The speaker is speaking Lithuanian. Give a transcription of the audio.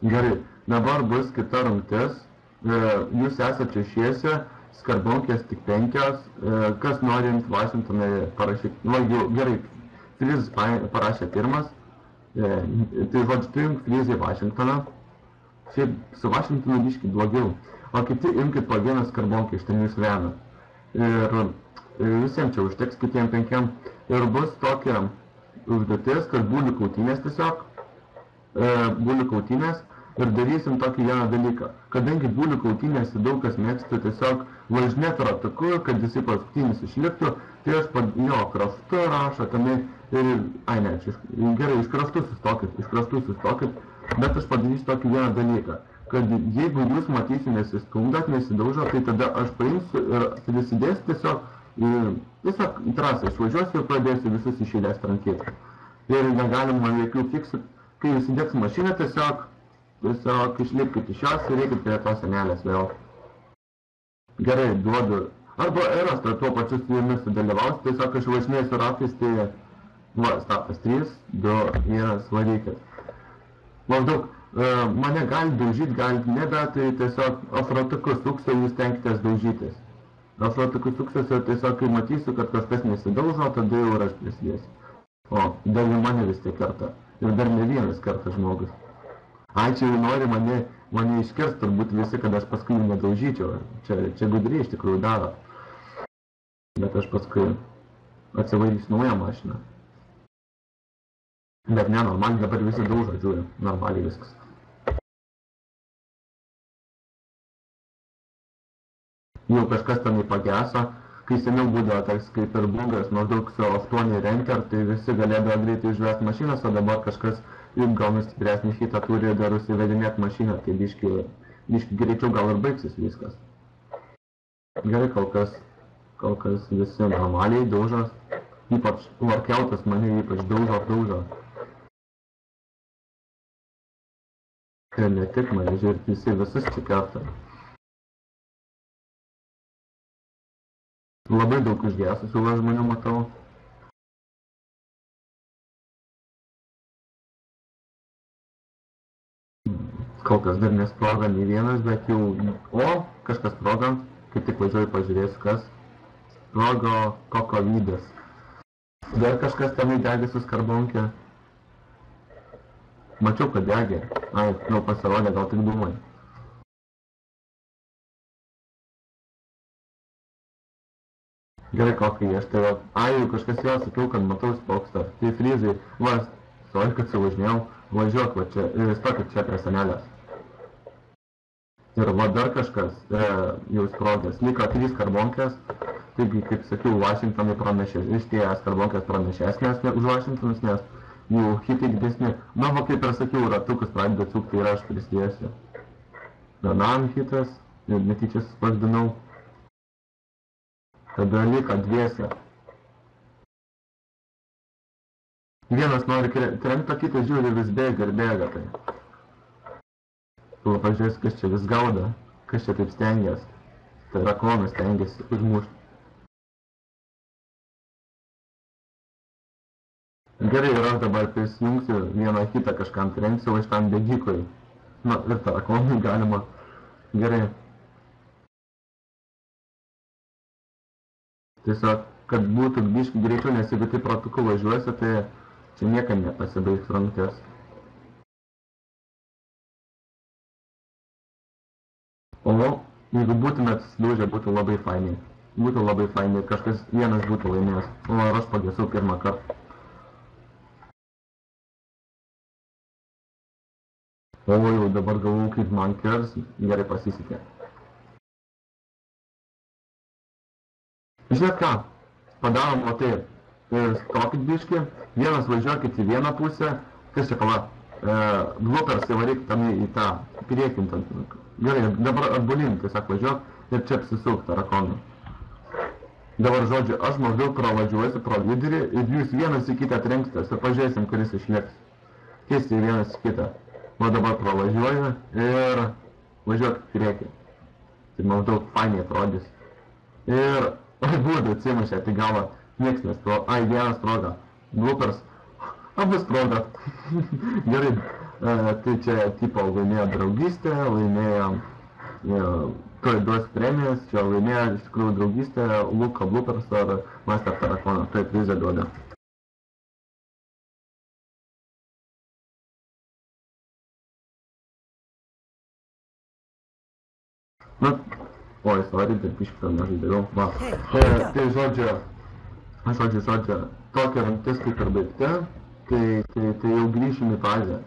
Gerai, dabar bus kita rungtis. Jūs esate šešiese, skarbonkės tik 5. Kas norint Vašingtonai parašyti? Nu, gerai, Frizis parašė pirmas. Tai žodžiu, tu imk Frizį Vašingtoną. Šiaip su Vašingtonu biškį blogiau. O kiti imkit po vieną skarbonkę iš ten jūs vieną. Ir visiems čia užteks kitiem 5. Ir bus tokia užduotis, kad būlių kautynės tiesiog. Būlių kautynės ir darysim tokį vieną dalyką. Kadangi būlių kautynės daug kas mėgsta tiesiog važinėti ratuku, kad visi paskutinis išliktų, tai aš jo kraštu rašo tenai ir, gerai, iš kraštų sustokit, bet aš padarysiu tokį vieną dalyką, kad jeigu jūs matysiu nesistumdat, nesidaužo, tai tada aš paimsiu ir prisidėsiu tiesiog į trasą išvažiuosiu ir pradėsiu visus iš eilės trankyti. Ir negalima jokių fiksų. Kai įsidėks mašiną, tiesiog išlipkit iš jos ir reikit prie tos senelės vėl. Gerai, duodu. Arba Eros tuo pačiu su jumis sudalyvaus, tiesiog aš važinėsiu ratais, tai startas 3, 2, 1, varykit. Maždaug, mane gali daužyti, gali ne, bet tai tiesiog afratuku suksiu, jūs tenkitės daužytis. Afratuku suksiu ir tiesiog, kai matysiu, kad kažkas nesidaužo, tada jau ir aš prisidėsiu. O, dar ir mane vis tiek kartą. Ir dar ne vienas kartas žmogus. Čia jau nori mane iškirst, turbūt visi, kad aš paskui nedaužyčiau. Čia gudriai iš tikrųjų daro. Bet aš paskui atsivarysiu naują mašiną. Bet ne, normaliai dabar visi daužo, žiūri. Normaliai viskas. Jau kažkas tenai pageso. Kai seniau būdavo toks kaip ir bungas, maždaug su 8 renter, tai visi galėdavo greitai užvesti mašinas, o dabar kažkas gal stipresnį hitą turi dar užsivedinėti mašiną, tai biški greičiau gal ir baigsis viskas. Gerai, kol kas visi normaliai daužo, ypač workoutas mane ypač daužo. Tai ne tik mane, žiūrėti visus čia kartą. Labai daug užgesusių žmonių matau. Kol kas dar nesproga nei vienas, bet jau... O, kažkas sproga, kaip tik važiuoju pažiūrėsiu, kas. Sprogo kokovydas. Dar kažkas tenai degė su skarbonkė. Mačiau, kad degė. Jau pasirodė, gal tik dūmai. Gerai, kokai aš tai jau kažkas vėl sakiau, kad matau spokstą. Tai Frizai, sorry, kad suvažinėjau, važiuok va čia, stokit čia prie senelės. Ir dar kažkas jau sprogęs. Liko 3 skarbonkės, taigi, kaip sakiau, Vašingtonai pranešės, iš tie skarbonkės pranešesnės už Vašingtonus, nes jų hitai didesni. Na, va, kaip ir sakiau, ratukus pradeda atsukti ir aš prisidėsiu. Vienam hitas, netyčia spasdinau. Tada liko 2. Vienas nori trenkto, kitas žiūri vis bėga ir bėga tai. Pažiūrės, kas čia vis gauda, kas čia taip stengiasi. Tai rakonas stengiasi užmušti. Gerai, ir aš dabar prisijungsiu, vieną kitą kažkam trenksiu, o iš tam bėgikui. Na, ir tą rakonui galima. Gerai. Tiesiog, kad būtų biškį greičiau, nes jeigu taip ratuku važiuosi, tai čia niekam nepasibaigs rungtės. O jeigu būtumėt susidaužę, būtų labai fainiai. Būtų labai fainiai, kažkas vienas būtų laimėjęs. O aš pagesau pirmą kartą. O jau dabar galvau, kaip man kers, gerai pasisekė. Žinot ką, padarom o taip, stokit biškį, vienas važiuokit į vieną pusę, kas čia pala, bloopers įvaryk tam į tą priekin, gerai, dabar atbulin, tiesiog važiuok ir čia apsisuk tą rakoną. Dabar žodžiu, aš maždaug pravažiuosiu pro vidurį ir jūs vienas į kitą trenksitės ir pažiūrėsim, kuris išliks. Keisti vienas į kitą. O dabar pravažiuoju ir važiuok į priekį. Tai maždaug fainiai atrodys. Ir būdų atsimušė, tai galva nieks nesproga. Vienas sproga. Bloopers. Abu sproga. Gerai, Tai čia tipo laimėjo draugystę, laimėjo tuoj duos premijas, čia laimėjo iš tikrųjų draugystę, Luka Bloopers ar Master Tarakoną, tai prizą duoda. Nu, oi, sorry, bet biškį tam nežaidėjau. Va. Tai žodžiu, tokia rungtis kaip ir baigta, tai jau grįšim į fazę.